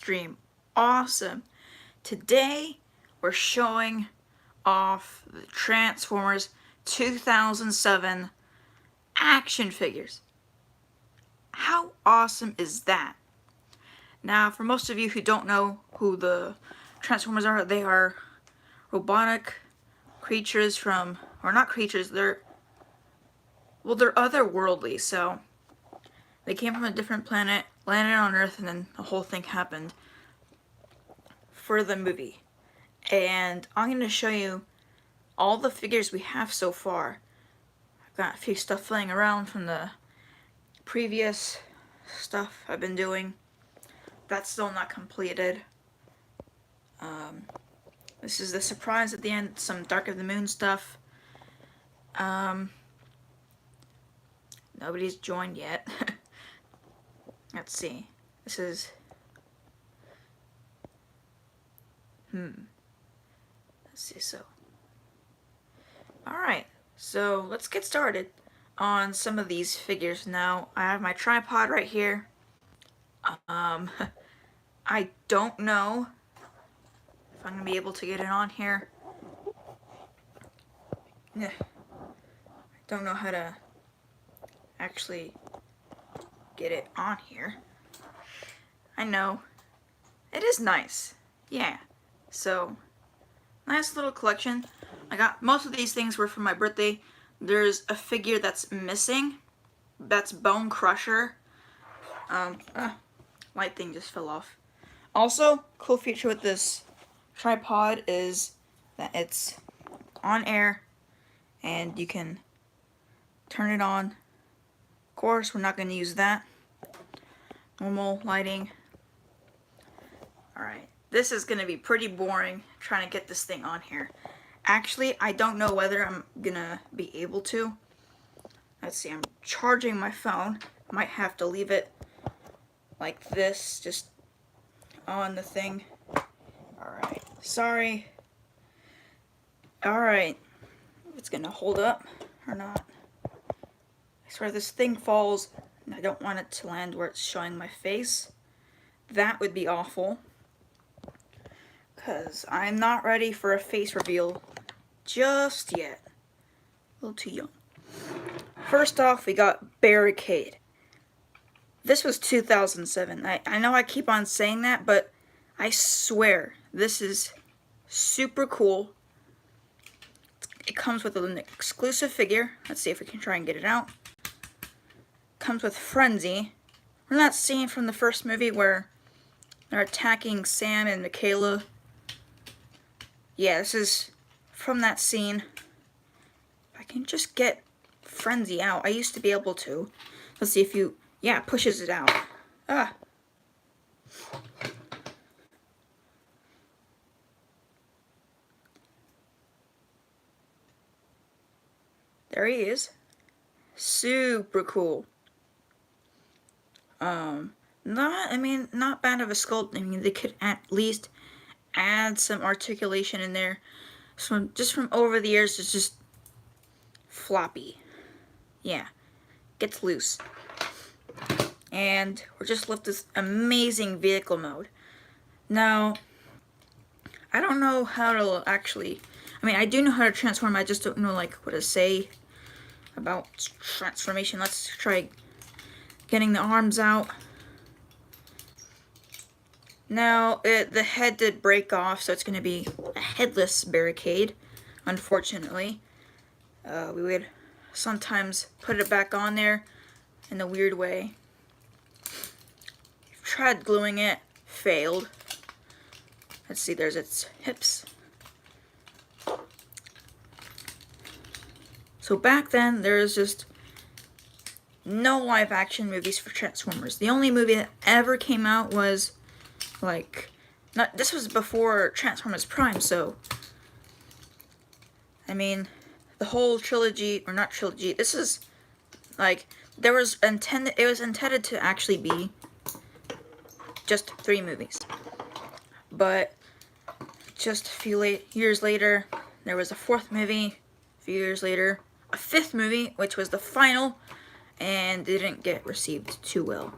stream. Awesome. Today we're showing off the Transformers 2007 action figures. How awesome is that? Now, for most of you who don't know who the Transformers are, they are robotic creatures from, or not creatures, they're otherworldly, so they came from a different planet, landed on Earth, and then the whole thing happened for the movie. And I'm going to show you all the figures we have so far. I've got a few stuff laying around from the previous stuff I've been doing. That's still not completed. This is the surprise at the end, some Dark of the Moon stuff. Nobody's joined yet. Let's see. This is... Let's see, so... Alright, so let's get started on some of these figures now. I have my tripod right here. I don't know if I'm going to be able to get it on here. I don't know how to actually get it on here. I know. It is nice. Yeah. So, nice little collection. I got most of these things were for my birthday. There's a figure that's missing. That's Bone Crusher. Light thing just fell off. Also, cool feature with this tripod is that it's on air and you can turn it on. Of course, we're not going to use that. Normal lighting. Alright, this is going to be pretty boring trying to get this thing on here. Actually, I don't know whether I'm going to be able to. Let's see, I'm charging my phone. Might have to leave it like this, just on the thing. Alright, sorry. Alright, it's going to hold up or not. I swear this thing falls and I don't want it to land where it's showing my face. That would be awful. Because I'm not ready for a face reveal just yet. A little too young. First off, we got Barricade. This was 2007. I know I keep on saying that, but I swear this is super cool. It comes with an exclusive figure. Let's see if we can try and get it out. Comes with Frenzy. Remember that scene from the first movie where they're attacking Sam and Michaela? Yeah, this is from that scene. If I can just get Frenzy out. I used to be able to. Let's see if you... Yeah, it pushes it out. Ah. There he is. Super cool. Not bad of a sculpt. I mean, they could at least add some articulation in there. Just from over the years, it's just floppy. Yeah, gets loose. And we're just left this amazing vehicle mode. Now, I don't know how to actually... I do know how to transform, I just don't know what to say about transformation. Let's try getting the arms out. Now, the head did break off, so it's going to be a headless Barricade, unfortunately. We would sometimes put it back on there in a weird way. Tried gluing it, failed. Let's see, there's its hips. So back then, there was just no live action movies for Transformers. The only movie that ever came out was this was before Transformers Prime, so the whole trilogy, or not trilogy, this is it was intended to actually be just 3 movies. But just a few years later, there was a 4th movie. A few years later, a 5th movie, which was the final, and didn't get received too well.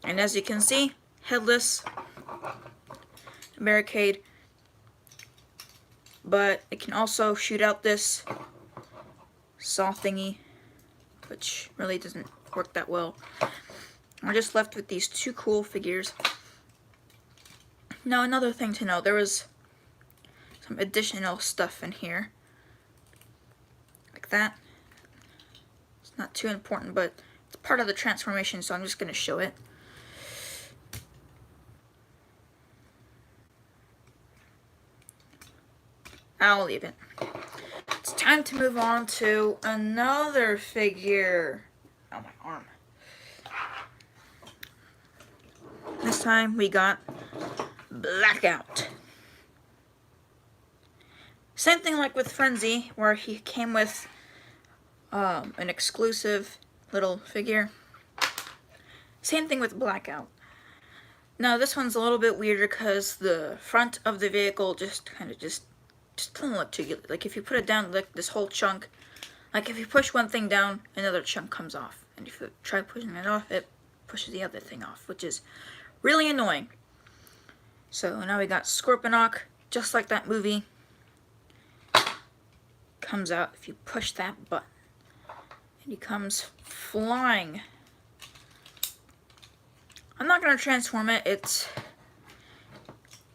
And as you can see, headless, barricade, but it can also shoot out this saw thingy, which really doesn't work that well. We're just left with these two cool figures. Now, another thing to know, there was some additional stuff in here, like that. It's not too important, but it's part of the transformation, so I'm just going to show it. I'll leave it. It's time to move on to another figure. Oh, my arm. This time we got Blackout. Same thing like with Frenzy, where he came with an exclusive little figure. Same thing with Blackout. Now this one's a little bit weirder because the front of the vehicle just doesn't look too good. Like if you put it down, like this whole chunk, like if you push one thing down, another chunk comes off. And if you try pushing it off, it pushes the other thing off, which is really annoying. So now we got Scorponok, just like that movie. Comes out if you push that button. And he comes flying. I'm not going to transform it. It's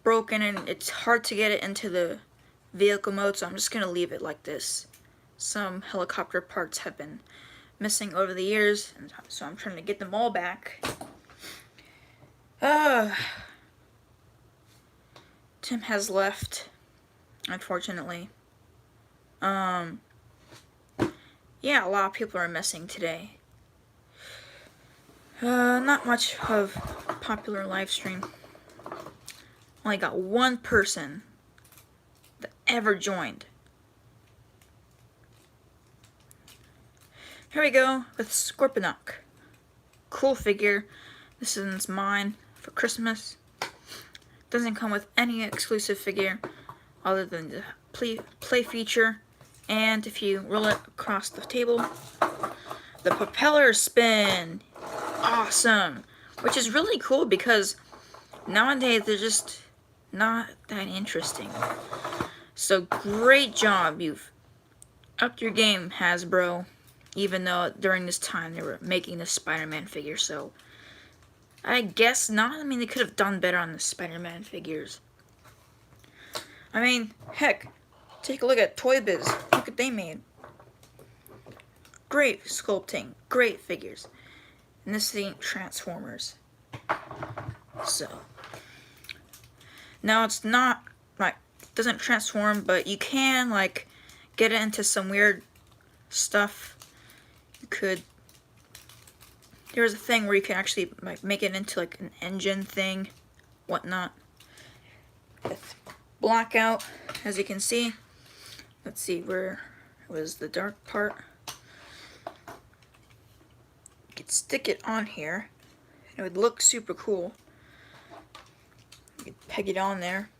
broken and it's hard to get it into the vehicle mode, so I'm just going to leave it like this. Some helicopter parts have been missing over the years, and so I'm trying to get them all back. Tim has left, unfortunately. Yeah, a lot of people are missing today. Not much of a popular live stream. Only got one person that ever joined. Here we go with Scorponok. Cool figure. This is mine for Christmas. Doesn't come with any exclusive figure other than the play feature. And if you roll it across the table, the propeller spin. Awesome. Which is really cool because nowadays they're just not that interesting. So great job. You've upped your game, Hasbro. Even though during this time they were making the Spider-Man figure, so I guess not. I mean, they could have done better on the Spider-Man figures. I mean, heck, take a look at Toy Biz. Look what they made. Great sculpting, great figures. And this ain't Transformers. So now it's not like it doesn't transform, but you can like get it into some weird stuff. You could. There's a thing where you can actually like make it into like an engine thing, whatnot. With Blackout, as you can see. Let's see where was the dark part. You could stick it on here. It would look super cool. You could peg it on there.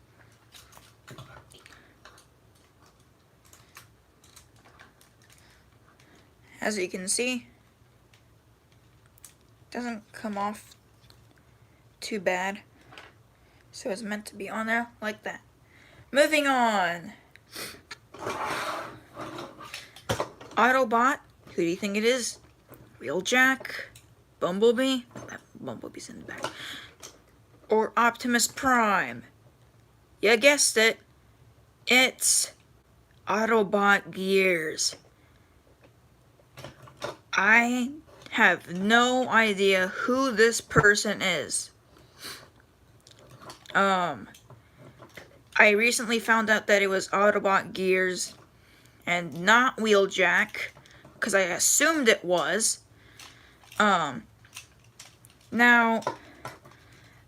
As you can see, it doesn't come off too bad. So it's meant to be on there like that. Moving on. Autobot. Who do you think it is? Wheeljack? Bumblebee? That Bumblebee's in the back. Or Optimus Prime? You guessed it. It's Autobot Gears. I have no idea who this person is. I recently found out that it was Autobot Gears and not Wheeljack, because I assumed it was. Now,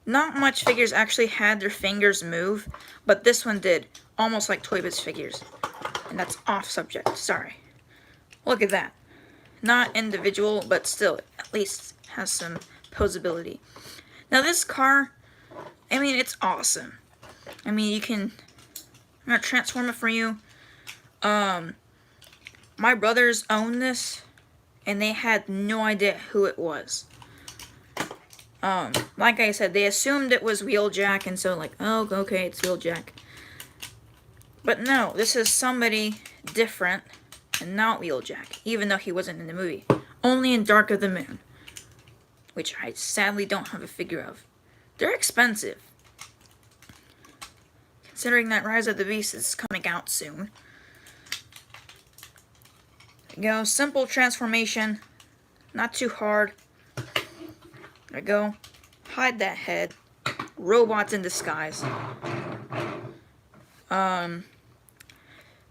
not much figures actually had their fingers move, but this one did, almost like Toy Biz figures. And that's off subject, sorry. Look at that. Not individual, but still, at least has some posability. Now this car, I mean, it's awesome. I mean, I'm gonna transform it for you. My brothers own this, and they had no idea who it was. Like I said, they assumed it was Wheeljack, and so like, oh, okay, it's Wheeljack. But no, this is somebody different and not Wheeljack, even though he wasn't in the movie. Only in Dark of the Moon, which I sadly don't have a figure of. They're expensive, considering that Rise of the Beast is coming out soon. There we go, simple transformation, not too hard. There we go, hide that head. Robots in disguise.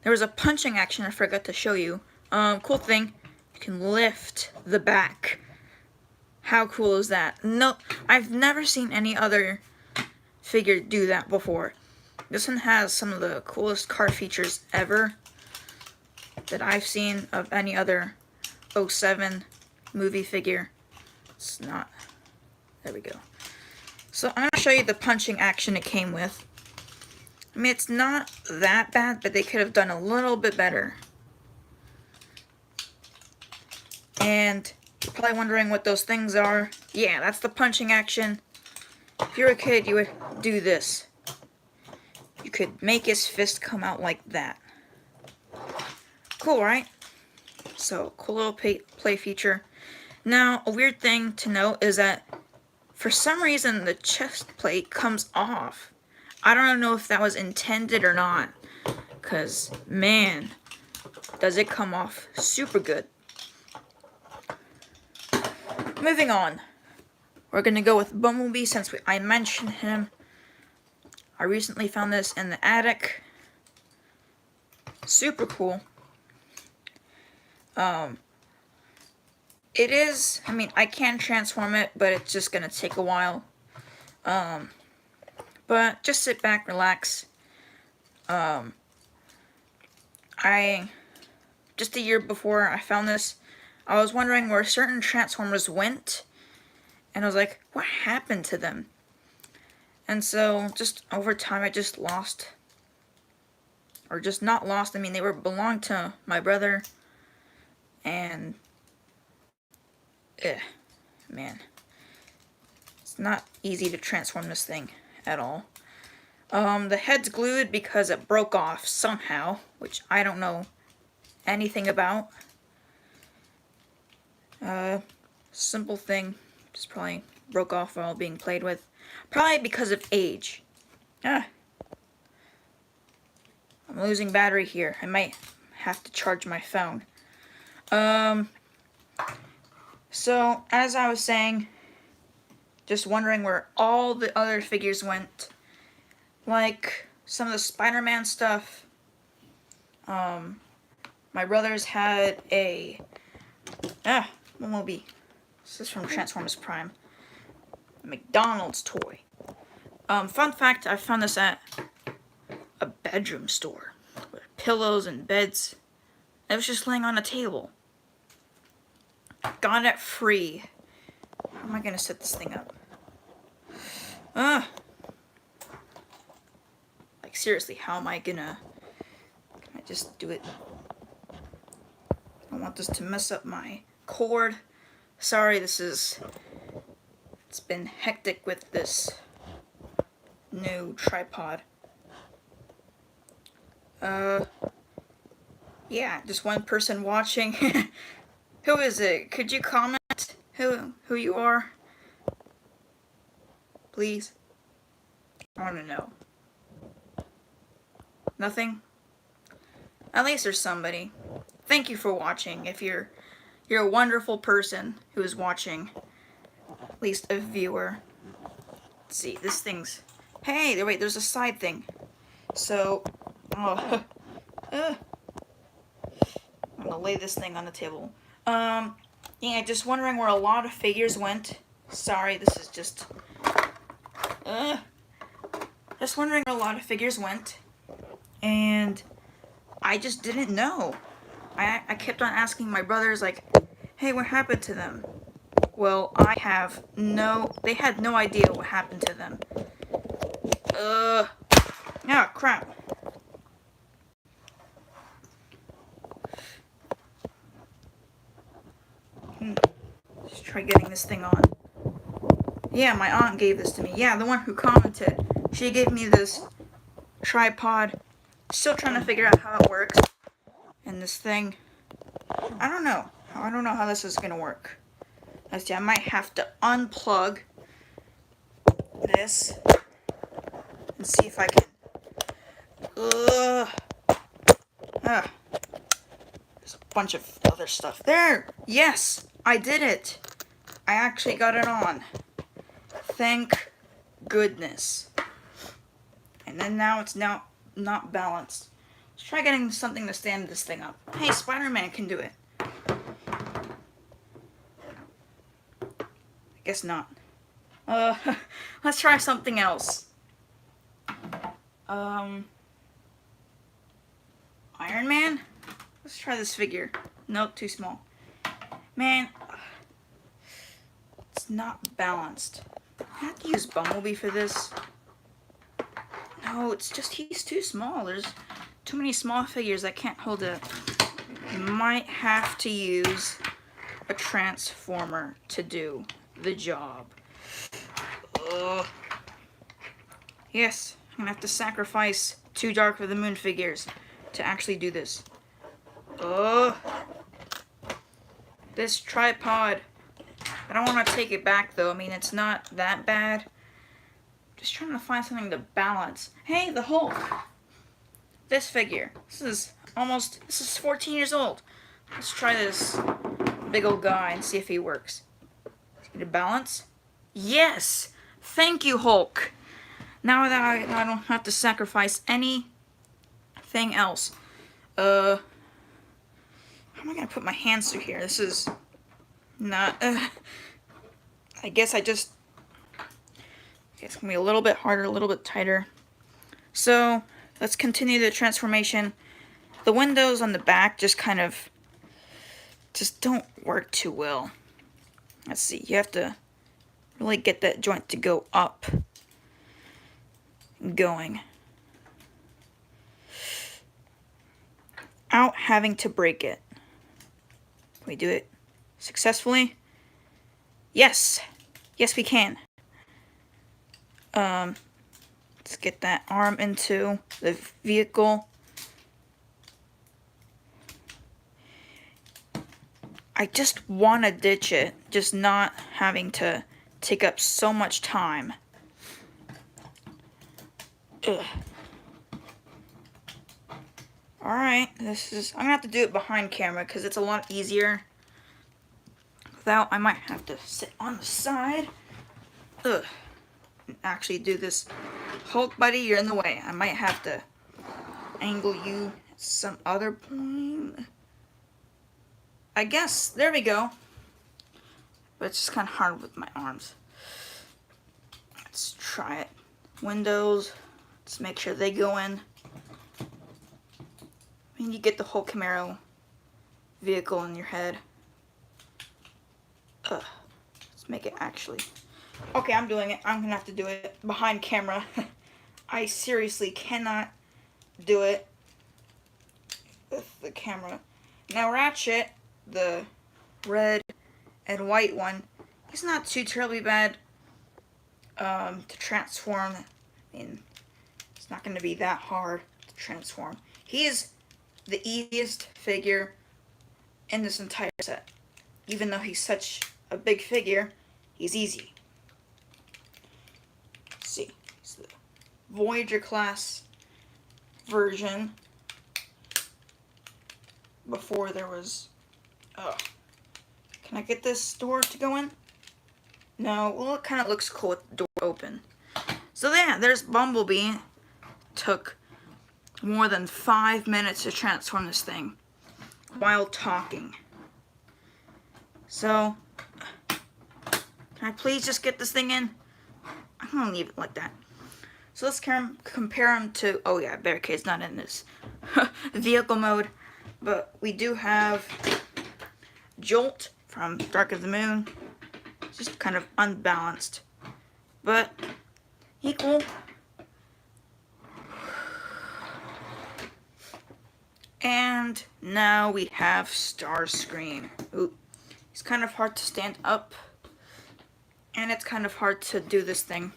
There was a punching action I forgot to show you. Cool thing, you can lift the back. How cool is that? No, I've never seen any other figure do that before. This one has some of the coolest car features ever that I've seen of any other 07 movie figure. It's not. There we go. So I'm going to show you the punching action it came with. I mean, it's not that bad, but they could have done a little bit better. And you're probably wondering what those things are. Yeah, that's the punching action. If you're a kid, you would do this. You could make his fist come out like that. Cool, right? So, cool little play feature. Now, a weird thing to note is that for some reason the chest plate comes off. I don't know if that was intended or not, because, man, does it come off super good. Moving on, we're going to go with Bumblebee since I mentioned him. I recently found this in the attic. Super cool. It is, I mean, I can transform it, but it's just going to take a while. But just sit back, relax. Just a year before I found this, I was wondering where certain Transformers went, and I was like, what happened to them? And so, just over time, I just lost, or just not lost, I mean, they belonged to my brother, and, man, it's not easy to transform this thing at all. The head's glued because it broke off somehow, which I don't know anything about. Simple thing, just probably broke off while being played with. Probably because of age. I'm losing battery here. I might have to charge my phone. So, as I was saying, just wondering where all the other figures went. Like, some of the Spider-Man stuff. My brothers had a... Bumblebee. This is from Transformers Prime. A McDonald's toy. Fun fact, I found this at a bedroom store. With pillows and beds. It was just laying on a table. Got it free. How am I gonna set this thing up? Like, seriously, how am I gonna... Can I just do it? I don't want this to mess up my cord. Sorry, it's been hectic with this new tripod. Yeah, just one person watching. Who is it? Could you comment who you are? Please. I want to know. Nothing? At least there's somebody. Thank you for watching. If you're a wonderful person who is watching, at least a viewer. Let's see, this thing's... Hey, wait, there's a side thing. So, I'm gonna lay this thing on the table. Yeah, just wondering where a lot of figures went. Sorry, this is just... Just wondering where a lot of figures went. And I just didn't know. I kept on asking my brothers, like, hey, what happened to them? Well, they had no idea what happened to them. Ah, crap. Let's try getting this thing on. Yeah, my aunt gave this to me. Yeah, the one who commented. She gave me this tripod. Still trying to figure out how it works. And this thing, I don't know. I don't know how this is gonna work. Let's see, I might have to unplug this and see if I can. There's a bunch of other stuff there. Yes, I did it. I actually got it on. Thank goodness. And then now it's not balanced. Let's try getting something to stand this thing up. Hey, Spider-Man can do it. I guess not. Let's try something else. Iron Man? Let's try this figure. Nope, too small. Man, it's not balanced. I have to use Bumblebee for this. No, it's just he's too small. There's too many small figures I can't hold it. Might have to use a Transformer to do the job. Yes, I'm gonna have to sacrifice 2 Dark of the Moon figures to actually do this. This tripod. I don't want to take it back though. I mean, it's not that bad. Just trying to find something to balance. Hey, the Hulk. This figure. This is 14 years old. Let's try this big old guy and see if he works. Is he gonna balance? Yes! Thank you, Hulk. Now that I don't have to sacrifice anything else. How am I gonna put my hands through here? This is not, I guess it's gonna be a little bit harder, a little bit tighter. So, let's continue the transformation. The windows on the back just don't work too well. Let's see, you have to really get that joint to go up. Going. Out having to break it. Can we do it successfully? Yes! Yes, we can. Let's get that arm into the vehicle. I just want to ditch it, just not having to take up so much time. Ugh. Alright, I'm gonna have to do it behind camera because it's a lot easier. Without, I might have to sit on the side. Ugh. And actually do this. Hulk buddy, you're in the way. I might have to angle you at some other point. I guess, there we go. But it's just kind of hard with my arms. Let's try it. Windows. Let's make sure they go in. And you get the whole Camaro vehicle in your head. Let's make it actually. Okay, I'm doing it. I'm gonna have to do it behind camera. I seriously cannot do it with the camera. Now Ratchet, the red and white one, he's not too terribly bad to transform. I mean, it's not going to be that hard to transform. He is the easiest figure in this entire set. Even though he's such a big figure, he's easy. Let's see, it's the Voyager class version. Before there was, can I get this door to go in? No, well it kind of looks cool with the door open. So yeah, there's Bumblebee. Took more than 5 minutes to transform this thing while talking. So, can I please just get this thing in? I'm gonna leave it like that. So let's compare them to, oh yeah, Barricade's not in this vehicle mode, but we do have Jolt from Dark of the Moon. Just kind of unbalanced, but equal. And now we have Starscream. Ooh, he's kind of hard to stand up. and it's kind of hard to do this thing.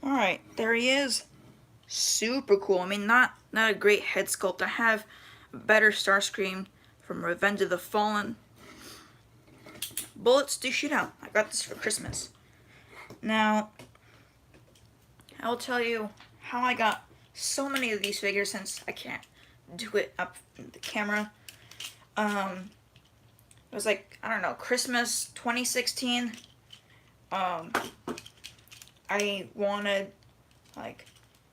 Alright, there he is. Super cool. I mean, not a great head sculpt. I have a better Starscream from Revenge of the Fallen. Bullets do shoot out. I got this for Christmas. Now, I'll tell you how I got so many of these figures, since I can't do it up in the camera. It was like, I don't know, Christmas 2016. I wanted, like,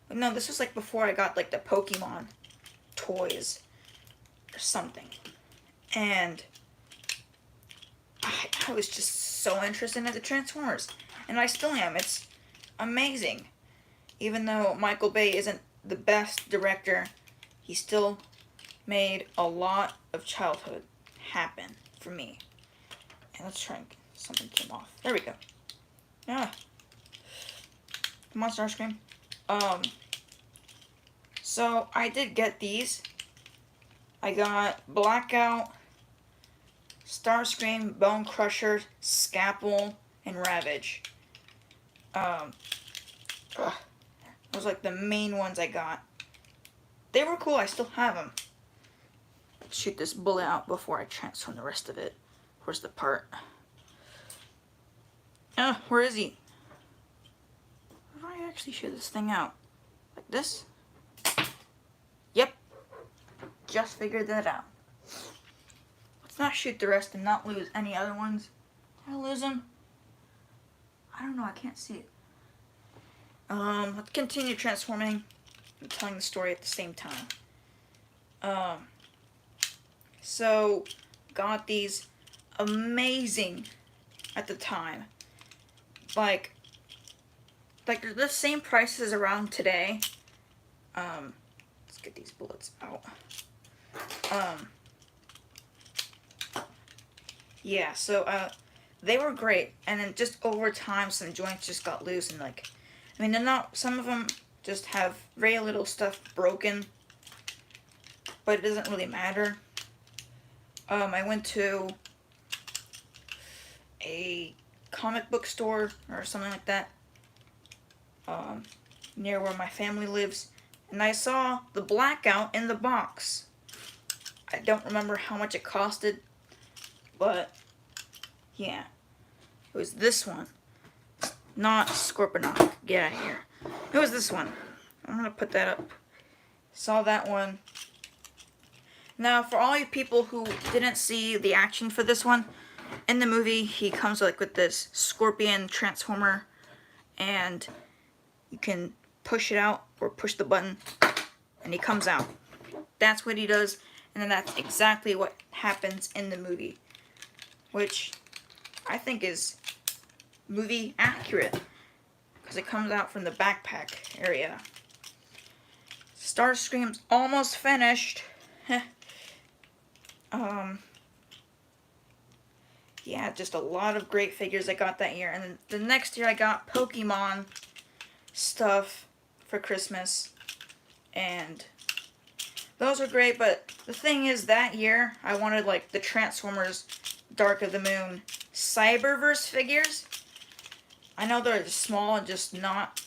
no, this was like before I got like the Pokemon toys or something. And I was just so interested in the Transformers. And I still am. It's amazing. Even though Michael Bay isn't the best director, he still made a lot of childhood happen for me. And let's try and something came off. There we go. Yeah. Come on, Starscream. So I did get these. I got Blackout, Starscream, Bone Crusher, Scalpel, and Ravage. Those are like the main ones I got. They were cool. I still have them. Shoot this bullet out before I transform the rest of it. Where's the part? Where is he? How do I actually shoot this thing out? Like this? Yep. Just figured that out. Let's not shoot the rest and not lose any other ones. Did I lose them? I don't know. I can't see it. Let's continue transforming and telling the story at the same time. So, got these amazing at the time. Like they're the same prices around today. Let's get these bullets out. Yeah, so they were great, and then just over time some joints just got loose, and like, I mean, they're not, some of them just have very little stuff broken, but it doesn't really matter. I went to a comic book store or something like that, near where my family lives, and I saw the Blackout in the box. I don't remember how much it costed, but yeah, it was this one, not Scorponok. Get out of here. It was this one. I'm gonna put that up. Saw that one. Now, for all you people who didn't see the action for this one, in the movie he comes like with this scorpion transformer, and you can push it out or push the button and he comes out. That's what he does, and then that's exactly what happens in the movie, which I think is movie accurate because it comes out from the backpack area. Starscream's almost finished. Yeah, just a lot of great figures I got that year. And then the next year I got Pokemon stuff for Christmas. And those were great, but the thing is, that year I wanted like the Transformers Dark of the Moon Cyberverse figures. I know they're small and just not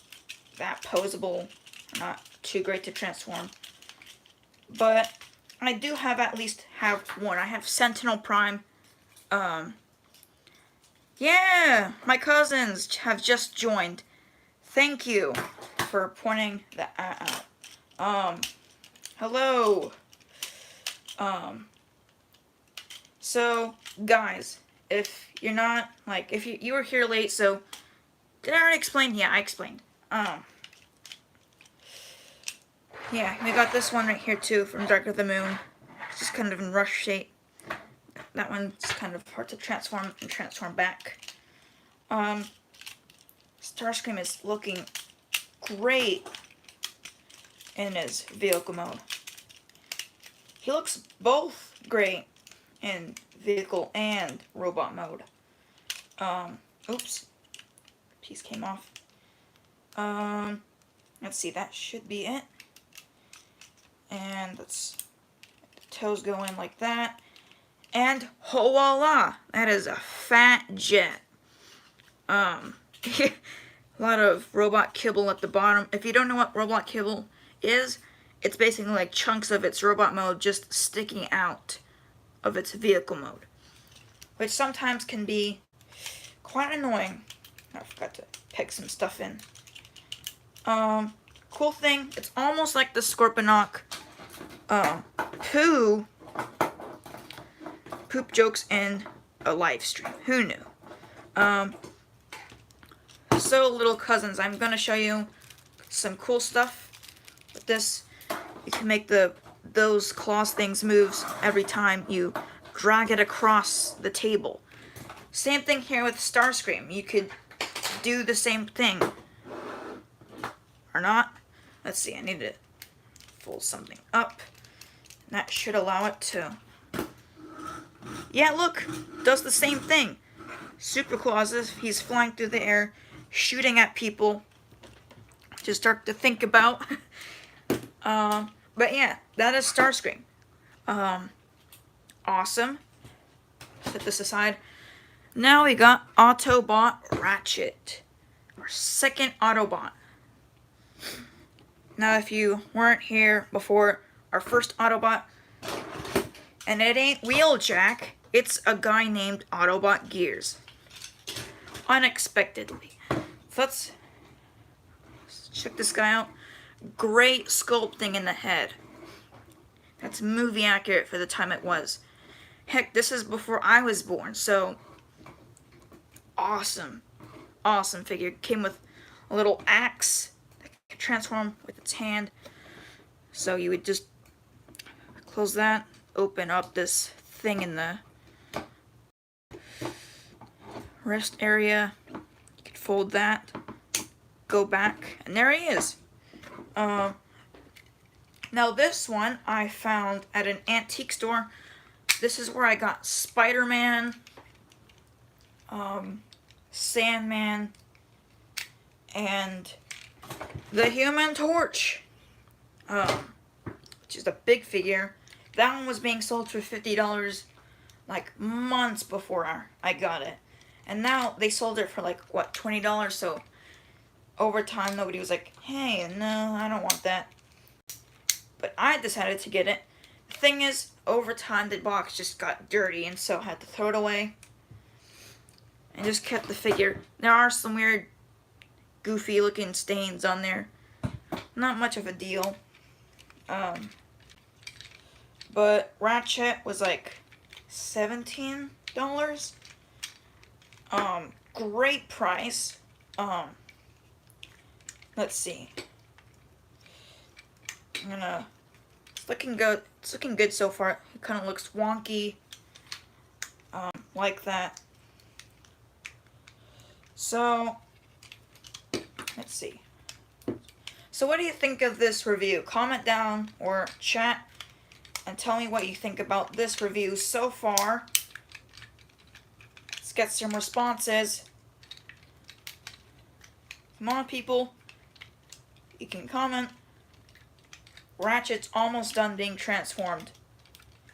that posable, not too great to transform. But I do at least have one. I have Sentinel Prime. Yeah, my cousins have just joined. Thank you for pointing that out. Hello. So, guys, if you're not, like, if you were here late, so, did I already explain? Yeah, I explained. Yeah, we got this one right here, too, from Dark of the Moon. It's just kind of in rush shape. That one's kind of hard to transform and transform back. Starscream is looking great in his vehicle mode. He looks both great in vehicle and robot mode. Oops. Piece came off. Let's see, that should be it. And let's, the toes go in like that. And voila! That is a fat jet. A lot of robot kibble at the bottom. If you don't know what robot kibble is, it's basically like chunks of its robot mode just sticking out of its vehicle mode, which sometimes can be quite annoying. I forgot to pick some stuff in. Cool thing, it's almost like the Scorponok poop jokes in a live stream. Who knew? So, little cousins, I'm gonna show you some cool stuff with this. You can make those claws things moves every time you drag it across the table. Same thing here with Starscream. You could do the same thing. Or not. Let's see, I need to fold something up. That should allow it to... Yeah, look! Does the same thing. Super Claus, he's flying through the air, shooting at people. Just start to think about. But yeah, that is Starscream. Awesome. Set this aside. Now we got Autobot Ratchet. Our second Autobot. Now if you weren't here before, our first Autobot, and it ain't Wheeljack, it's a guy named Autobot Gears. Unexpectedly. So let's check this guy out. Great sculpting in the head. That's movie accurate for the time it was. Heck, this is before I was born, so awesome. Awesome figure. Came with a little axe that could transform with its hand. So you would just close that, open up this thing in the wrist area. You could fold that, go back, and there he is. Now this one I found at an antique store. This is where I got Spider-Man, Sandman, and the Human Torch, which is a big figure. That one was being sold for $50 like months before I got it. And now they sold it for like, what, $20? So over time nobody was like, hey, no, I don't want that. But I decided to get it. The thing is, over time the box just got dirty and so I had to throw it away. And just kept the figure. There are some weird, goofy looking stains on there. Not much of a deal. But Ratchet was like $17. Great price. Let's see. It's looking good. It's looking good so far. It kind of looks wonky. Like that. So, let's see. So what do you think of this review? Comment down or chat and tell me what you think about this review so far. Let's get some responses. Come on, people. You can comment. Ratchet's almost done being transformed.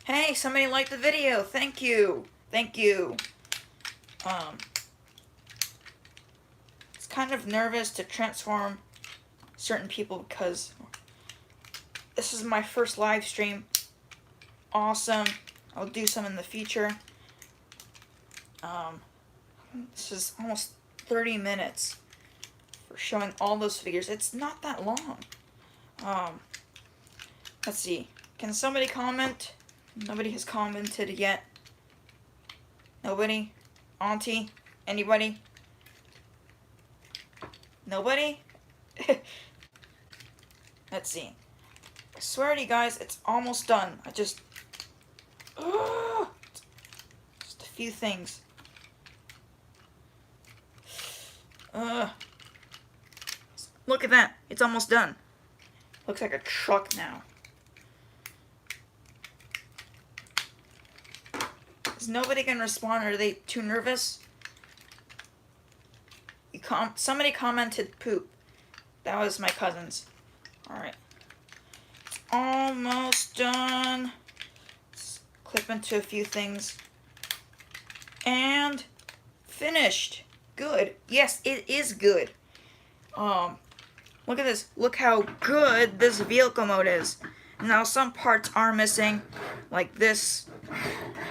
Hey, somebody liked the video. Thank you. Thank you. It's kind of nervous to transform certain people because this is my first live stream. Awesome. I'll do some in the future. This is almost 30 minutes for showing all those figures. It's not that long. Let's see. Can somebody comment? Nobody has commented yet. Nobody? Auntie? Anybody? Nobody? Let's see. I swear to you guys, it's almost done. Just a few things. Look at that. It's almost done. Looks like a truck now. Is nobody gonna respond, or are they too nervous? Somebody commented poop. That was my cousins. Alright. Almost done. Let's clip into a few things. And finished. good? Yes, it is good. Look at this. Look how good this vehicle mode is. Now some parts are missing, like this.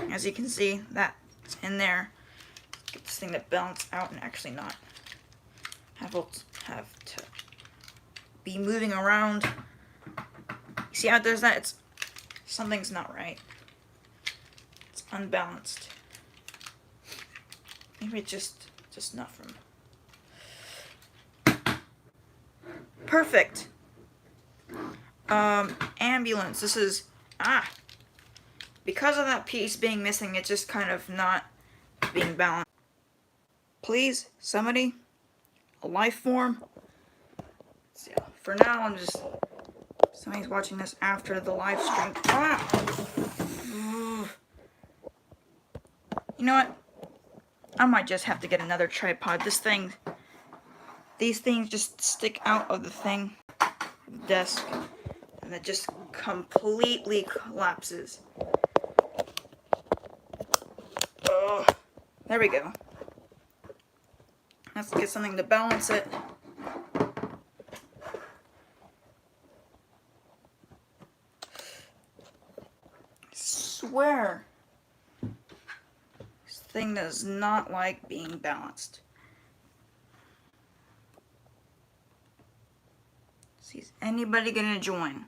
As you can see, that's in there. Get this thing to balance out and actually not have to be moving around. See how it does that? It's something's not right. It's unbalanced. Maybe it's just not from. Perfect. Ambulance. This is because of that piece being missing, it's just kind of not being balanced. Please, somebody, a life form. So, for now, I'm just. Somebody's watching this after the live stream. You know what? I might just have to get another tripod. These things just stick out of the thing, the desk, and it just completely collapses. There we go. Let's get something to balance it. I swear, this thing does not like being balanced. See, is anybody gonna join?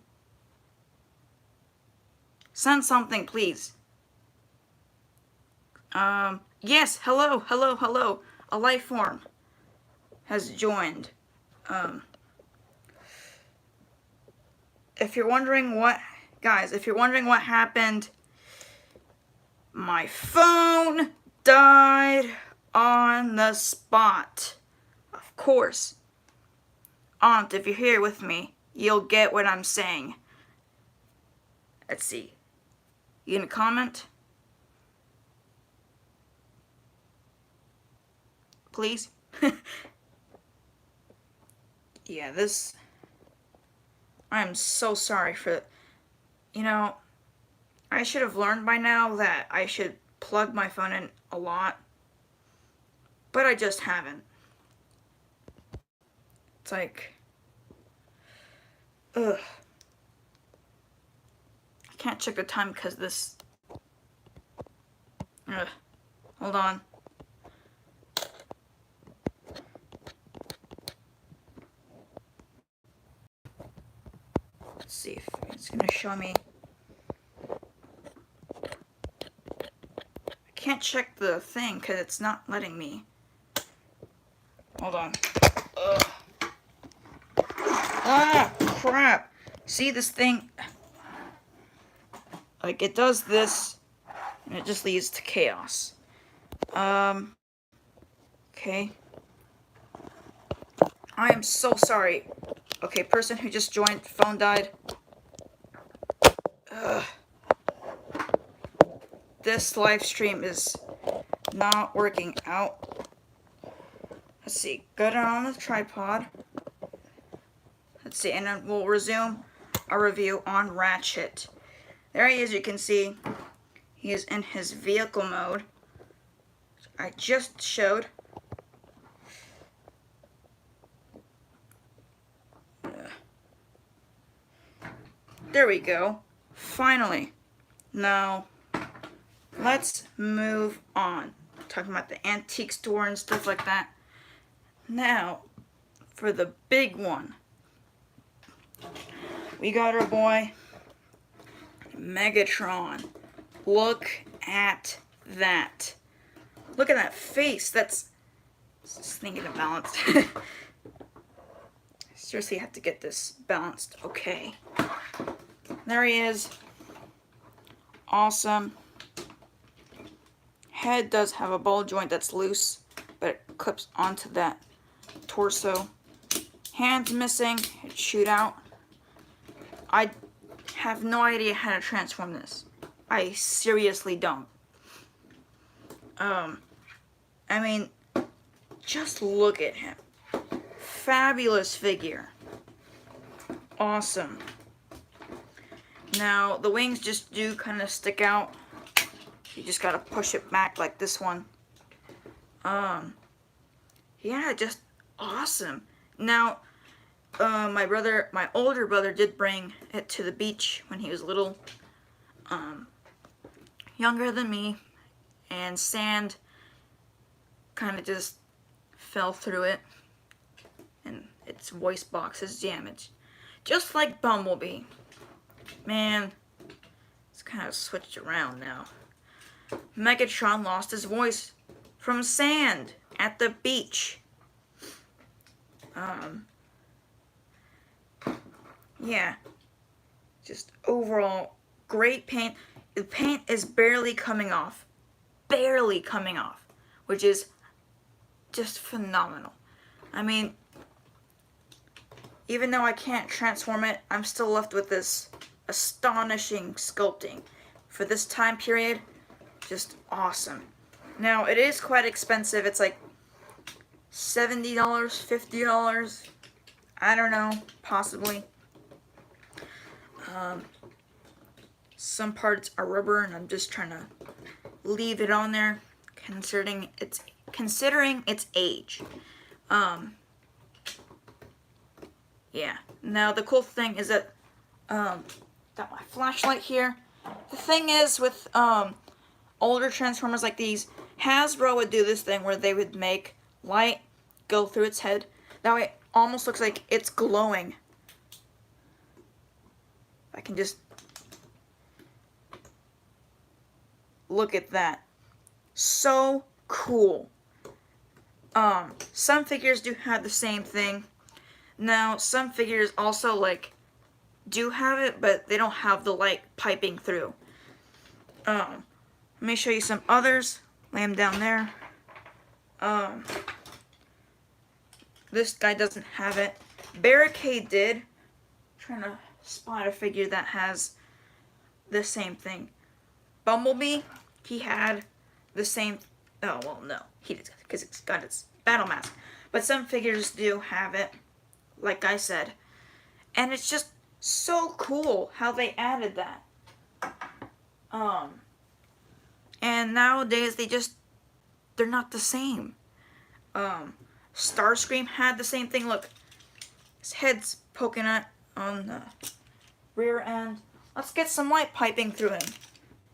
Send something, please. Yes, hello. A life form has joined. If you're wondering what, guys, if you're wondering what happened, my phone died on the spot. Of course. Aunt, if you're here with me, you'll get what I'm saying. Let's see. You gonna comment? Please? Yeah, this... I'm so sorry for... You know, I should have learned by now that I should plug my phone in a lot. But I just haven't. It's like... Ugh. I can't check the time because this... Ugh. Hold on. Let's see if it's gonna show me. I can't check the thing because it's not letting me. Hold on. Ugh. Ah, crap. See this thing? Like, it does this, and it just leads to chaos. Okay. I am so sorry. Okay, person who just joined, phone died. Ugh. This live stream is not working out. Let's see, go down on the tripod. Let's see, and then we'll resume our review on Ratchet. There he is, you can see. He is in his vehicle mode. I just showed. There we go. Finally. Now, let's move on. Talking about the antique store and stuff like that. Now, for the big one. We got our boy, Megatron. Look at that. Look at that face. That's... Just thinking of balance. Seriously, have to get this balanced. Okay. There he is. Awesome. Head does have a ball joint that's loose, but it clips onto that torso. Hands missing. It shoot out. I have no idea how to transform this. I seriously don't. I mean, just look at him. Fabulous figure. Awesome. Now, the wings just do kind of stick out. You just gotta push it back like this one. yeah, just awesome. Now, my older brother did bring it to the beach when he was little, younger than me, and sand kind of just fell through it, and its voice box is damaged. Just like Bumblebee. Man, it's kind of switched around now. Megatron lost his voice from sand at the beach. Yeah, just overall great paint. The paint is barely coming off, which is just phenomenal. I mean, even though I can't transform it, I'm still left with this astonishing sculpting for this time period. Just awesome. Now, it is quite expensive. It's like $70, $50. I don't know, possibly. Some parts are rubber, and I'm just trying to leave it on there, considering its age. Yeah. Now the cool thing is that got my flashlight here. The thing is with older Transformers like these, Hasbro would do this thing where they would make light go through its head. That way it almost looks like it's glowing. I can just look at that. So cool. Some figures do have the same thing. Now, some figures also do have it, but they don't have the light piping through. Let me show you some others. Lay them down there. This guy doesn't have it. Barricade did. I'm trying to spot a figure that has the same thing. Bumblebee, he had the same. Oh well, no, he did because it's got its battle mask. But some figures do have it, like I said, and it's just so cool how they added that. And nowadays they're not the same. Starscream had the same thing. Look, his head's poking out on the rear end. Let's get some light piping through him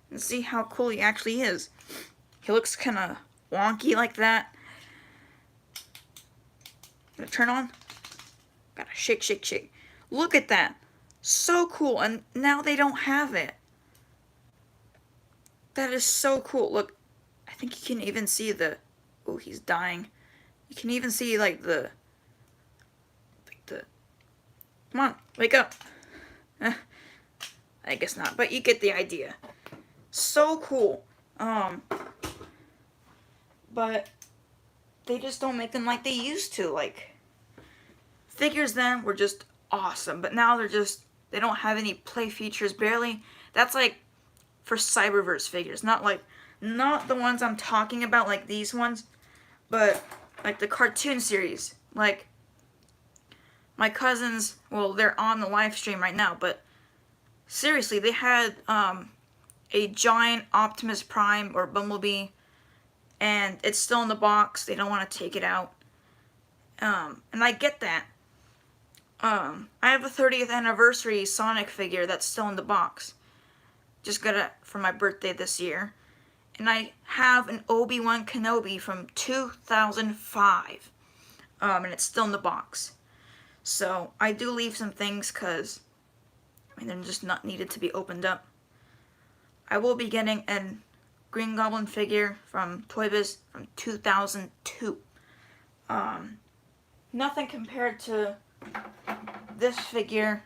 and see how cool he actually is. He looks kind of wonky like that. Gonna turn on. Gotta shake, shake, shake. Look at that. So cool. And now they don't have it. That is so cool. Look, I think you can even see the... Oh, he's dying. You can even see, the... Come on, wake up. I guess not, but you get the idea. So cool. But they just don't make them like they used to. Figures then were just awesome, but now they don't have any play features, barely. That's for Cyberverse figures, not the ones I'm talking about, like these ones, but the cartoon series. My cousins, well, they're on the live stream right now, but seriously, they had a giant Optimus Prime or Bumblebee, and it's still in the box. They don't want to take it out, and I get that. I have a 30th anniversary Sonic figure that's still in the box. Just got it for my birthday this year. And I have an Obi-Wan Kenobi from 2005. And it's still in the box. So, I do leave some things because, they're just not needed to be opened up. I will be getting a Green Goblin figure from Toy Biz from 2002. Nothing compared to this figure.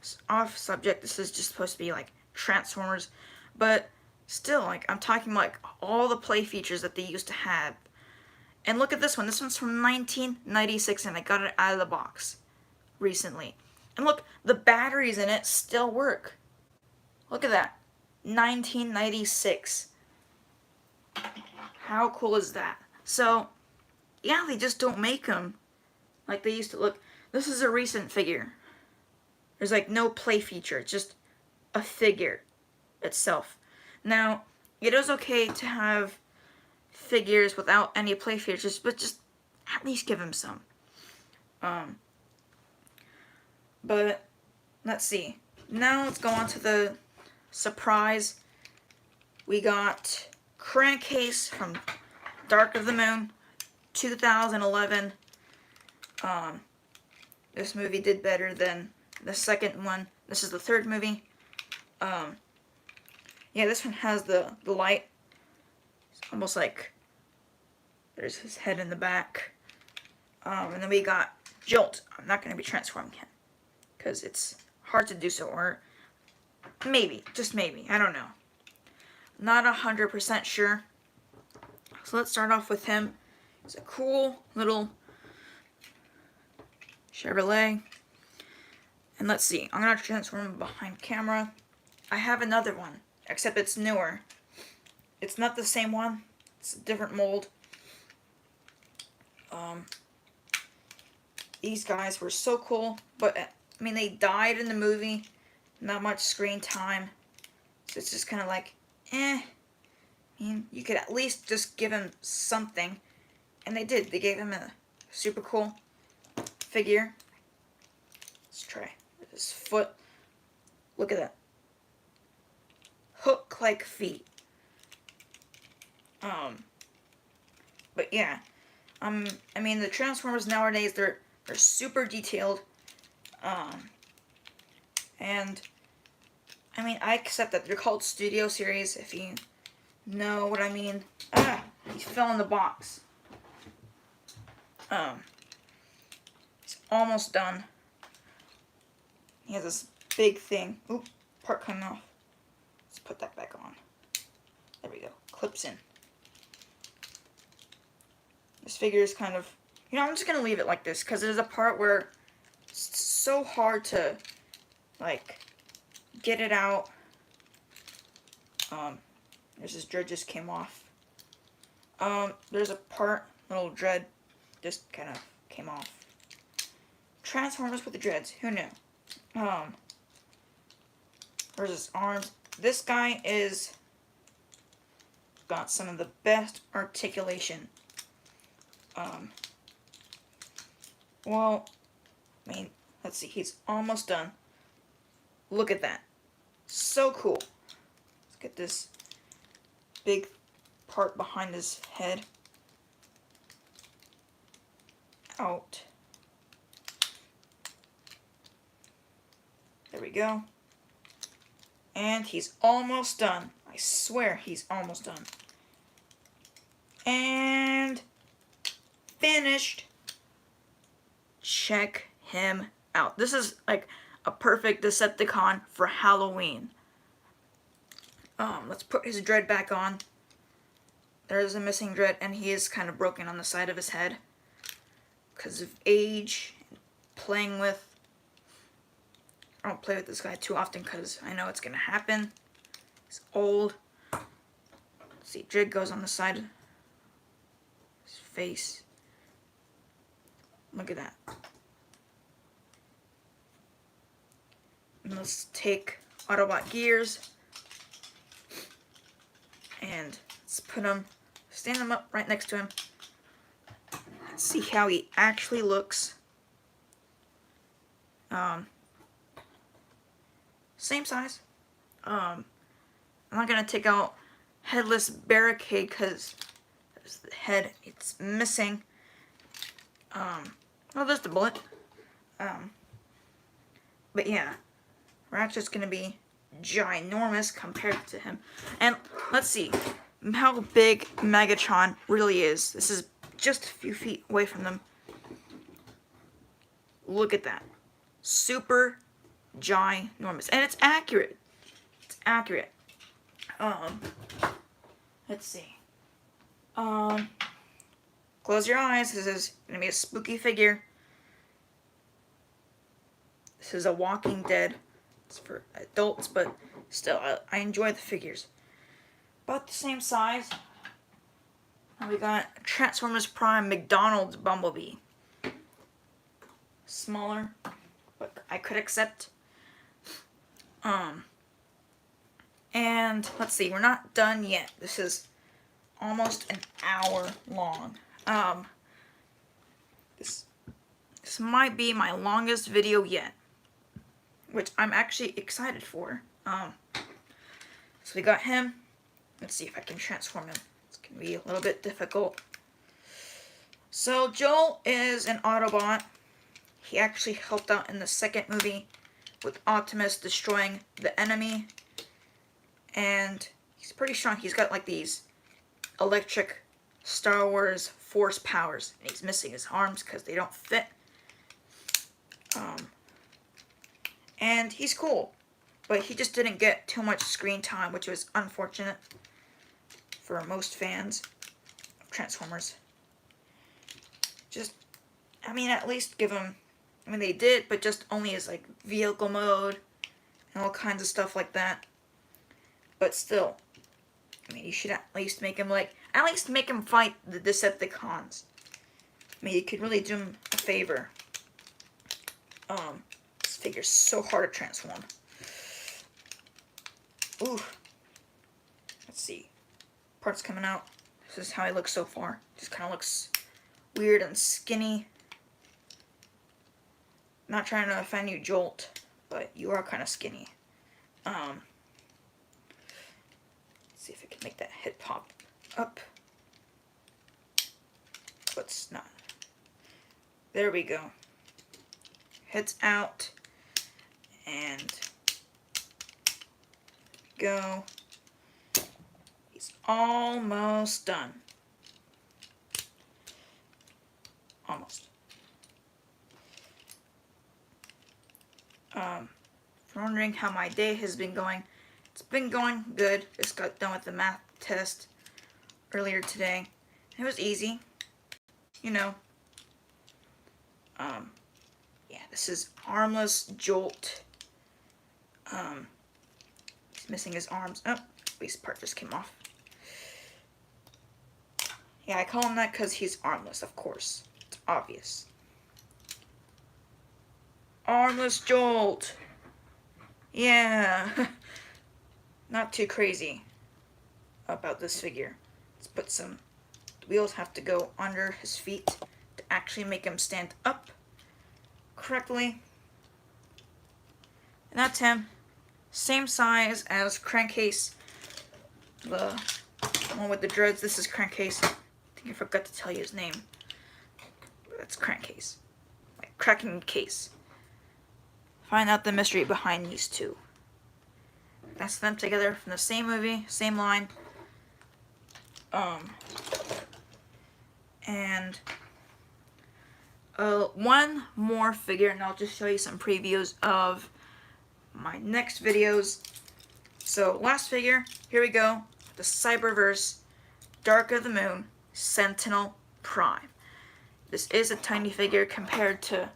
It's off subject. This is just supposed to be Transformers. But still, I'm talking all the play features that they used to have. And look at this one. This one's from 1996, and I got it out of the box recently. And look, the batteries in it still work. Look at that. 1996. How cool is that? So, yeah, they just don't make them like they used to. Look, this is a recent figure. There's no play feature. It's just a figure itself. Now, it is okay to have figures without any play features, but just At least give him some. But let's see. Now let's go on to the surprise. We got Crankcase from Dark of the Moon, 2011. This movie did better than the second one. This is the third movie. Yeah, this one has the light. It's almost like there's his head in the back. And then we got Jolt. I'm not going to be transforming him because it's hard to do so, or maybe, just maybe, I don't know. Not 100% sure. So let's start off with him. It's a cool little Chevrolet. And let's see, I'm going to transform him behind camera. I have another one, except it's newer. It's not the same one. It's a different mold. These guys were so cool, but I mean, they died in the movie. Not much screen time. So it's just kind of like, I mean, you could at least just give him something. And they did. They gave him a super cool figure. Let's try his foot. Look at that. Hook-like feet. But yeah. I mean, the Transformers nowadays, they're super detailed. And I mean, I accept that they're called Studio Series, if you know what I mean. He fell in the box. He's almost done. He has this big thing. Oop, part coming off. Let's put that back on. There we go. Clips in. This figure is kind of, I'm just going to leave it like this, because there's a part where it's so hard to, like, get it out. There's this dread just came off. There's a part, little dread, just kind of came off. Transformers with the dreads, who knew? Where's his arms? This guy is got some of the best articulation. Well, I mean, let's see, he's almost done. Look at that. So cool. Let's get this big part behind his head out. There we go. And he's almost done. I swear he's almost done. And finished. Check him out. This is like a perfect Decepticon for Halloween. Let's put his dread back on. There's a missing dread, and he is kind of broken on the side of his head because of age, playing with. I don't play with this guy too often because I know it's gonna happen. He's old. Let's see, dread goes on the side of his face. Look at that. And let's take Autobot gears and let's put him, stand him up right next to him. Let's see how he actually looks. Same size. I'm not gonna take out Headless Barricade because the head, it's missing. Oh, there's the bullet. But yeah, Ratchet's gonna be ginormous compared to him. And let's see how big Megatron really is. This is just a few feet away from them. Look at that. Super ginormous. And it's accurate. It's accurate. Let's see. Close your eyes. This is going to be a spooky figure. This is a Walking Dead. It's for adults, but still, I enjoy the figures. About the same size. Now we got Transformers Prime McDonald's Bumblebee. Smaller, but I could accept. And let's see, we're not done yet. This is almost an hour long. This might be my longest video yet, which I'm actually excited for. So we got him. Let's see if I can transform him. It's gonna be a little bit difficult. So Joel is an Autobot. He actually helped out in the second movie with Optimus destroying the enemy. And he's pretty strong. He's got like these electric Star Wars force powers. And he's missing his arms because they don't fit. And he's cool. But he just didn't get too much screen time, which was unfortunate for most fans of Transformers. At least give him, they did, but just only as like vehicle mode and all kinds of stuff like that. But still, you should at least make him fight the Decepticons. You could really do him a favor. This figure's so hard to transform. Ooh. Let's see. Parts coming out. This is how he looks so far. Just kind of looks weird and skinny. Not trying to offend you, Jolt, but you are kind of skinny. Let's see if I can make that head pop up. But it's not. There we go. Head's out. And go. He's almost done. Almost. If you're wondering how my day has been going, it's been going good. Just got done with the math test earlier today. It was easy. Yeah, this is Armless Jolt. He's missing his arms. Oh, this part just came off. Yeah, I call him that because he's armless, of course. It's obvious. Armless Jolt. Yeah. Not too crazy about this figure. Let's put some... The wheels have to go under his feet to actually make him stand up correctly. And that's him. Same size as Crankcase. The one with the dreads. This is Crankcase. I think I forgot to tell you his name. That's Crankcase. Like cracking case. Find out the mystery behind these two. That's them together from the same movie, same line. And one more figure, and I'll just show you some previews of my next videos. So last figure, here we go. The Cyberverse Dark of the Moon Sentinel Prime. This is a tiny figure compared to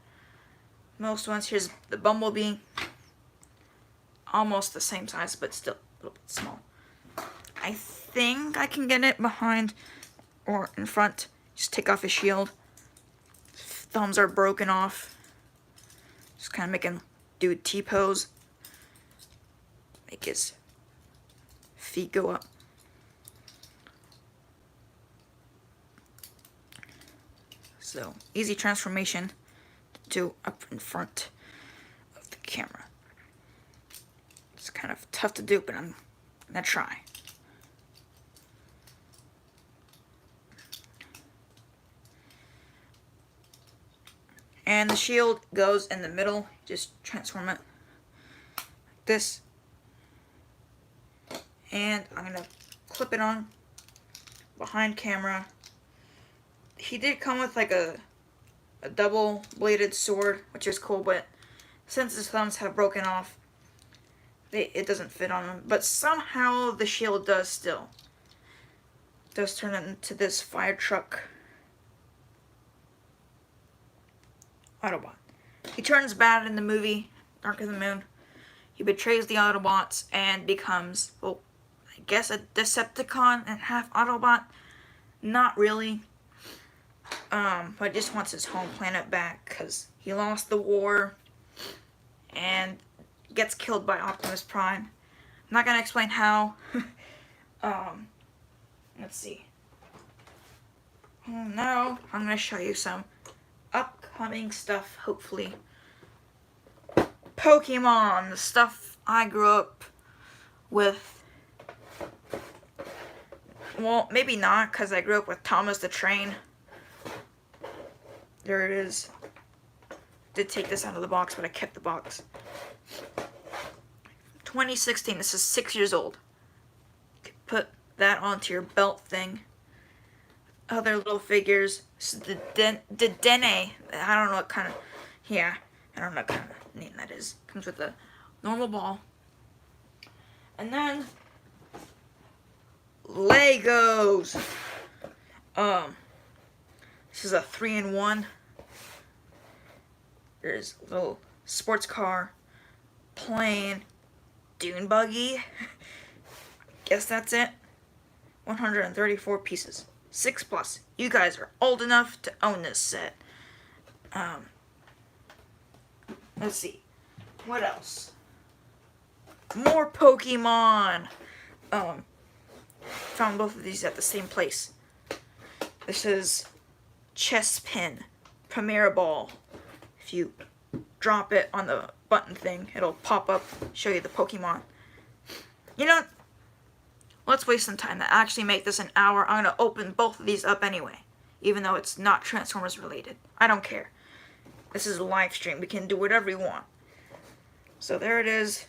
most ones. Here's the Bumblebee. Almost the same size, but still a little bit small. I think I can get it behind or in front. Just take off his shield. Thumbs are broken off. Just kind of making do a T-pose. Make his feet go up. So, easy transformation to do up in front of the camera. It's kind of tough to do, but I'm gonna try. And the shield goes in the middle. Just transform it like this. And I'm gonna clip it on behind camera. He did come with like a double-bladed sword, which is cool, but since his thumbs have broken off, it doesn't fit on him. But somehow the shield does still. It does turn it into this fire truck Autobot. He turns bad in the movie Dark of the Moon. He betrays the Autobots and becomes, well, I guess a Decepticon and half Autobot. Not really. But just wants his home planet back because he lost the war and gets killed by Optimus Prime. I'm not gonna explain how. Let's see. Oh no, I'm gonna show you some upcoming stuff, hopefully. Pokemon, the stuff I grew up with. Well, maybe not, because I grew up with Thomas the Train. There it is. Did take this out of the box, but I kept the box. 2016, this is 6 years old. You can put that onto your belt thing. Other little figures. This is the Dene. I don't know what kind of, yeah, I don't know what kind of name that is. Comes with a normal ball. And then Legos. This is a 3-in-1. There's a little sports car, plane, dune buggy. Guess that's it. 134 pieces. 6+. You guys are old enough to own this set. Let's see. What else? More Pokemon. Found both of these at the same place. This is Chespin Premier Ball. If you drop it on the button thing, it'll pop up, show you the Pokemon. You know, let's waste some time to actually make this an hour. I'm going to open both of these up anyway, even though it's not Transformers related. I don't care. This is a live stream. We can do whatever we want. So there it is.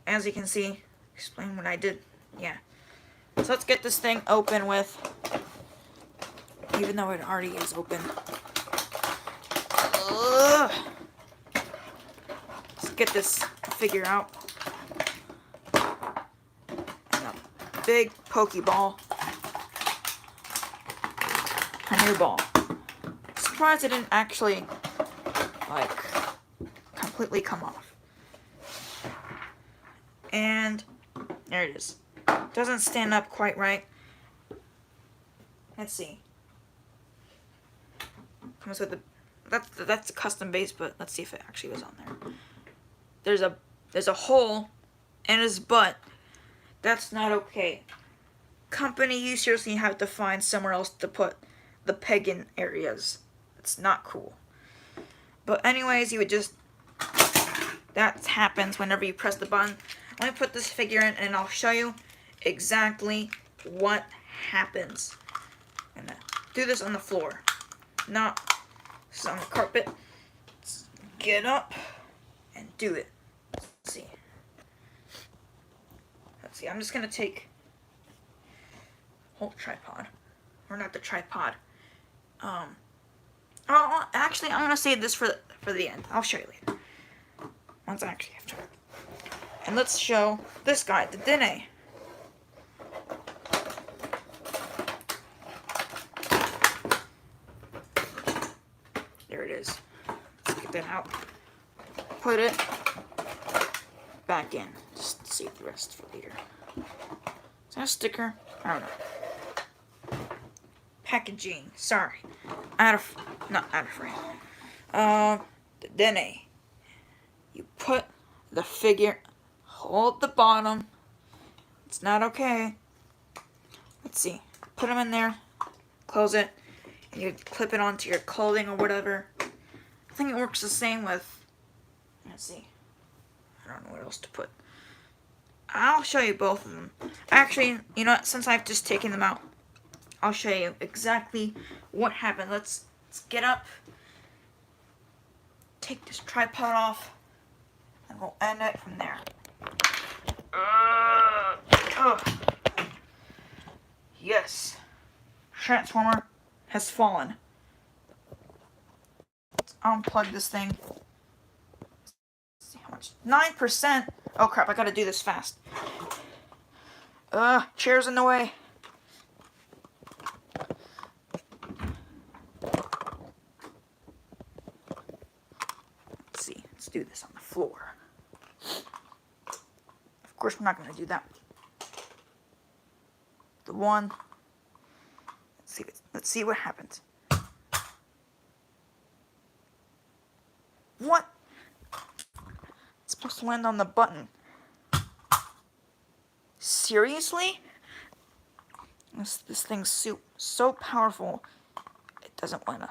As you can see, explain what I did. Yeah. So let's get this thing open with, even though it already is open. Ugh. Let's get this figure out. And a big Pokeball. A new ball. Surprised it didn't actually, like, completely come off. And there it is. Doesn't stand up quite right. Let's see. Comes with the that's a custom base, but let's see if it actually was on there. There's a hole in his butt. That's not okay. Company, you seriously have to find somewhere else to put the peg-in areas. It's not cool. But anyways, you would just, that happens whenever you press the button. Let me put this figure in and I'll show you exactly what happens. I'm gonna do this on the floor, not on the carpet. Let's get up and do it. Let's see. I'm just gonna take whole tripod, or not the tripod. Oh, actually, I'm gonna save this for the end. I'll show you later once I actually have time. And let's show this guy, the Dene. There it is. Let's get that out. Put it back in. Just save the rest for later. Is that a sticker? I don't know. Packaging. Sorry. Not out of frame. The Dene. You put the figure, hold the bottom. It's not okay. Let's see. Put them in there. Close it. And you clip it onto your clothing or whatever. I think it works the same with, let's see. I don't know what else to put. I'll show you both of them. Actually, you know what? Since I've just taken them out, I'll show you exactly what happened. Let's get up. Take this tripod off. And we'll end it from there. Yes. Transformer has fallen. Let's unplug this thing. Let's see how much. 9%. Oh crap, I gotta do this fast. Chair's in the way. Let's see. Let's do this on the floor. Of course, we're not gonna do that. The one. Let's see what happens. What? It's supposed to land on the button. Seriously? This thing's so powerful. It doesn't wanna.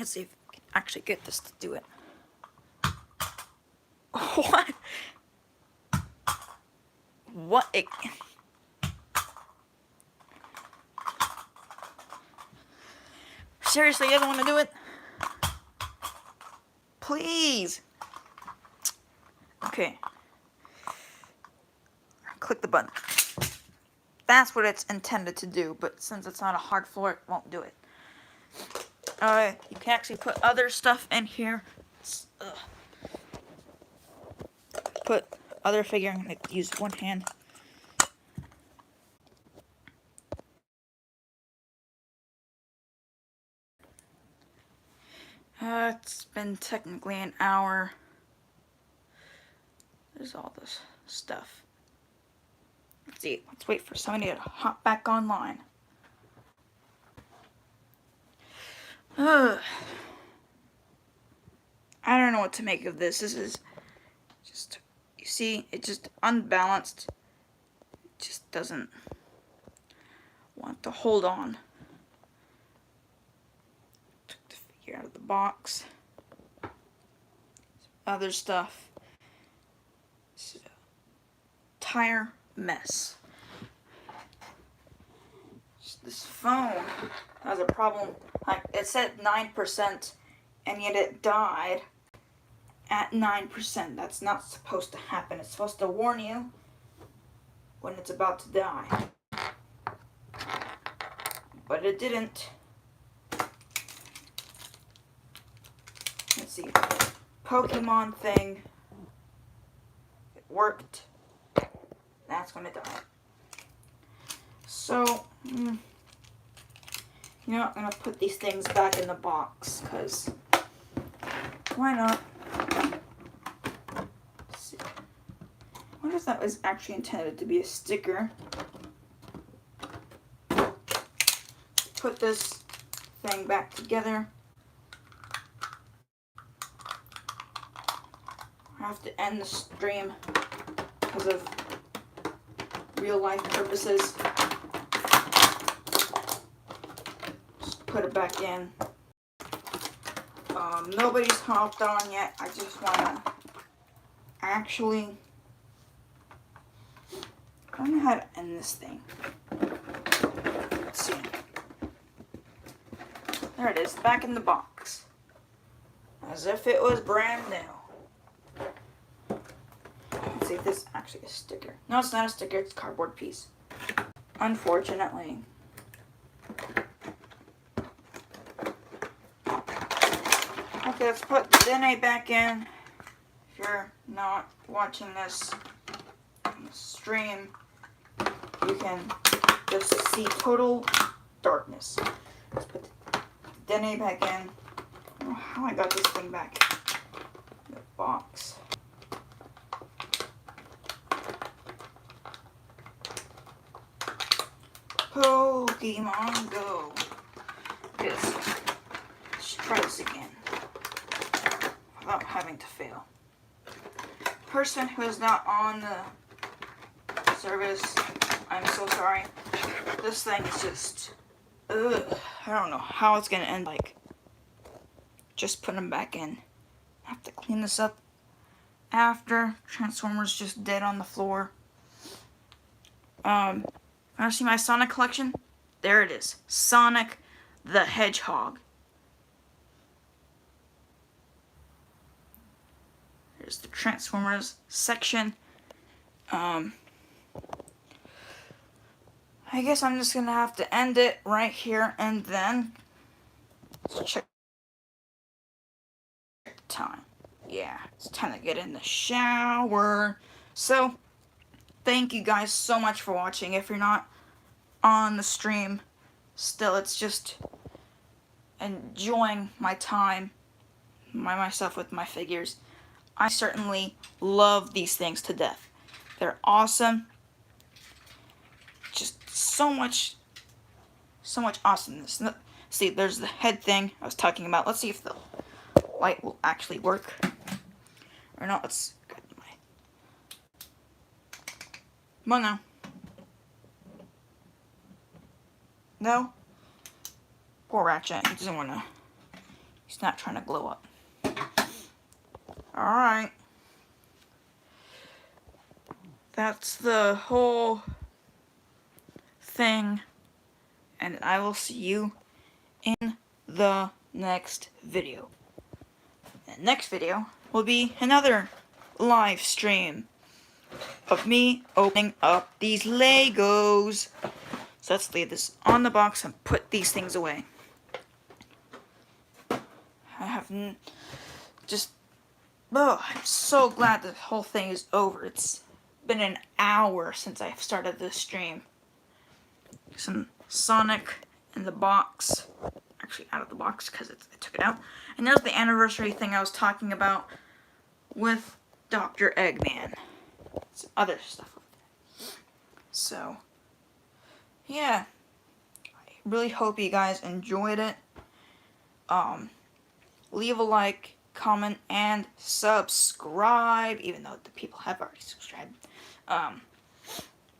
Let's see if I can actually get this to do it. What? What? Seriously, you don't want to do it? Please. Okay. Click the button. That's what it's intended to do, but since it's not a hard floor, it won't do it. You can actually put other stuff in here. Put other figure. I'm gonna use one hand. It's been technically an hour. There's all this stuff. Let's see. Let's wait for somebody to hop back online. I don't know what to make of this. This is just, you see, it's just unbalanced. It just doesn't want to hold on. Took the figure out of the box. Other stuff. Tire mess. This phone has a problem. Like, it said 9%, and yet it died at 9%. That's not supposed to happen. It's supposed to warn you when it's about to die. But it didn't. Let's see. Pokemon thing. It worked. That's when it died. So, you know, I'm gonna put these things back in the box, because why not? Let's see. I wonder if that was actually intended to be a sticker. Put this thing back together. I have to end the stream because of real life purposes. Just put it back in. Nobody's hopped on yet. I just want to actually, I don't know how to end this thing. Let's see. There it is, back in the box. As if it was brand new. Let's see if this is actually a sticker. No, it's not a sticker, it's a cardboard piece. Unfortunately. Okay, let's put the Dene back in. If you're not watching this stream, you can just see total darkness. Let's put the Dene back in. I don't know how I got this thing back in the box. Pokemon Go. Let's try this again without having to fail. Person who is not on the service, I'm so sorry. This thing is just, ugh. I don't know how it's gonna end. Like, just put them back in. I have to clean this up after. Transformers just dead on the floor. Want to see my Sonic collection? There it is. Sonic the Hedgehog. There's the Transformers section. I guess I'm just gonna have to end it right here and then. Let's check the time. Yeah, it's time to get in the shower. So, thank you guys so much for watching. If you're not on the stream still, it's just enjoying my time, myself with my figures. I certainly love these things to death. They're awesome. Just so much awesomeness. See, there's the head thing I was talking about. Let's see if the light will actually work or not. Let's go to my, come on now. No? Poor Ratchet. He doesn't want to He's not trying to glow up. Alright. That's the whole thing. And I will see you in the next video. The next video will be another live stream of me opening up these Legos. So let's leave this on the box and put these things away. I have just... Oh, I'm so glad the whole thing is over. It's been an hour since I started this stream. Some Sonic in the box. Actually out of the box because I took it out. And there's the anniversary thing I was talking about with Dr. Eggman. Some other stuff over there. So, yeah. I really hope you guys enjoyed it. Leave a like, comment, and subscribe, even though the people have already subscribed.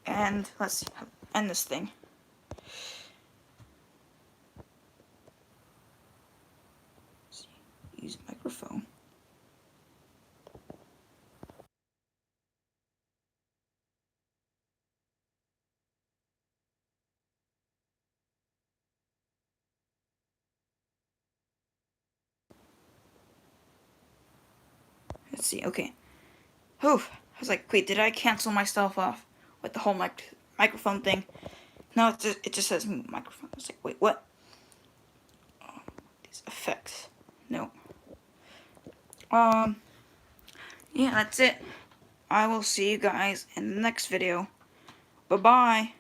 And let's see, end this thing. Let's see, use a microphone. Let's see, okay. Oof. I was like, wait, did I cancel myself off with the whole microphone thing? No, it just says microphone. I was like, wait, what? Oh, these effects. No. Yeah, that's it. I will see you guys in the next video. Bye-bye.